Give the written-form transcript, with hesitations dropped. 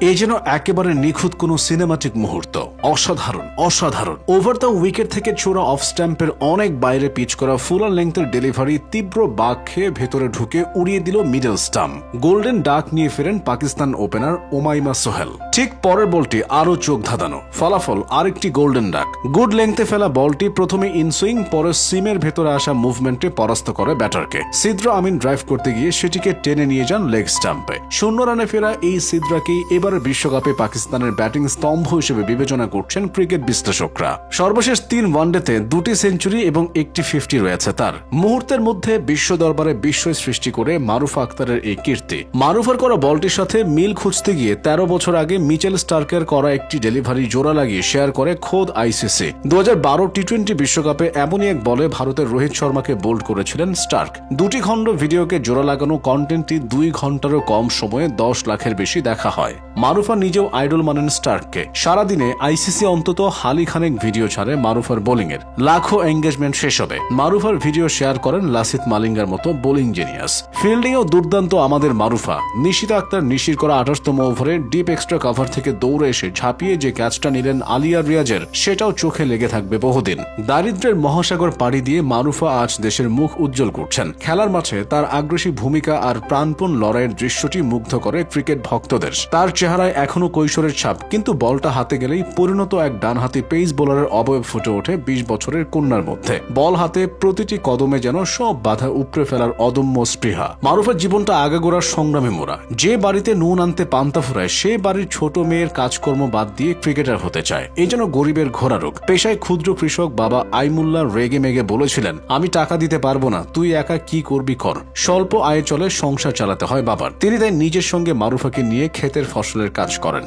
এই যেন একেবারে নিখুঁত কোনো সিনেমাটিক মুহূর্ত। অসাধারণ অসাধারণ। ওভার দ্য উইকেট থেকে ছোড়া অফ স্ট্যাম্পের অনেক বাইরে পিচ করা ফুলার লেংথের ডেলিভারি তীব্র বাঁক খেয়ে ভেতরে ঢুকে উড়িয়ে দিল মিডল স্টাম্প। গোল্ডেন ডাক নিয়ে ফেরেন পাকিস্তান ওপেনার ওমাইমা সোহেল। ঠিক পরের বলটি আরো চোখ ধাঁধানো, ফলাফল আরেকটি গোল্ডেন ডাক। গুড লেংথে ফেলা বলটি প্রথমে ইনসুইং, পরে সিমের ভেতরে আসা মুভমেন্টে পরাস্ত করে ব্যাটারকে। সিদ্রা আমিন ড্রাইভ করতে গিয়ে সেটিকে টেনে নিয়ে যান লেগ স্টাম্পে। 0 রানে ফেরা এই সিদ্রাকেই এবারের বিশ্বকাপে পাকিস্তানের ব্যাটিং স্তম্ভ হিসেবে বিবেচনা করছেন ক্রিকেট বিশ্লেষকরা। সর্বশেষ 3 ওয়ানডেতে 2টি সেঞ্চুরি এবং 1টি 50 রয়েছে তার। মুহূর্তের মধ্যে বিশ্ব দরবারে বিস্ময় সৃষ্টি করে মারুফা আক্তারের এই কীর্তি। মারুফার করা বলটির সাথে মিল খুঁজতে গিয়ে 13 বছর আগে মিচেল স্টার্কের করা একটি ডেলিভারি জোড়া লাগিয়ে শেয়ার করে খোদ আইসিসি। 2012 টি20 বিশ্বকাপে এমনই এক বলে ভারতের রোহিত শর্মাকে বোল্ড করেছিলেন স্টার্ক। 2টি খণ্ড ভিডিওকে জোড়া লাগানো কন্টেন্টটি 2 ঘন্টারও কম সময়ে 10 লাখের বেশি দেখা হয়। মারুফা নিজেও আইডল মানেন স্টার্ককে। সারাদিনে আইসিসি অন্তত হালি খানেক ভিডিও ছাড়ে মারুফার বোলিং এর। লাখো এঙ্গেজমেন্ট শেষ হবে। মারুফার ভিডিও শেয়ার করেন লাসিথ মালিঙ্গার মতো বোলিং জিনিয়াস। ফিল্ডিংও দুর্দান্ত আমাদের মারুফা। নিশিতা আক্তার নিশির করা 28তম ওভারে ডিপ এক্সট্রা কভার থেকে দৌড়ে এসে ঝাঁপিয়ে যে ক্যাচটা নিলেন আলিয়া রিয়াজের, সেটাও চোখে লেগে থাকবে বহুদিন। দারিদ্র্যের মহাসাগর পাড়ি দিয়ে মারুফা আজ দেশের মুখ উজ্জ্বল করছেন। খেলার মাঠে তার আগ্রাসী ভূমিকা আর প্রাণপণ লড়াইয়ের দৃশ্যটি মুগ্ধ করে ক্রিকেট ভক্তদের। তার চেহারায় এখনো কৈশোরের ছাপ, কিন্তু বলটা হাতে গেলেই পরিণত এক ডানহাতি পেস বোলারের অবয়ব ফুটে ওঠে 20 বছরের কন্যার মধ্যে। বল হাতে প্রতিটি কদমে যেন সব বাধা উপড়ে ফেলার অদম্য স্পৃহা। মারুফার জীবনটা আগাগোড়ার সংগ্রামে মোড়া। যে বাড়িতে নুন আনতে পান্তা ফুরায়, সে বাড়ির ছোট মেয়ের কাজকর্ম বাদ দিয়ে ক্রিকেটার হতে চায়। এই যেন গরিবের ঘোড়ারোগ। পেশায় ক্ষুদ্র কৃষক বাবা আইমুল্লাহ রেগে মেগে বলেছিলেন, আমি টাকা দিতে পারবো না, তুই একা কি করবি কর। স্বল্প আয়ে চলে সংসার চালাতে হয় বাবার। তিনি তাই নিজের সঙ্গে মারুফাকে নিয়ে ক্ষেতের ফসলের কাজ করেন।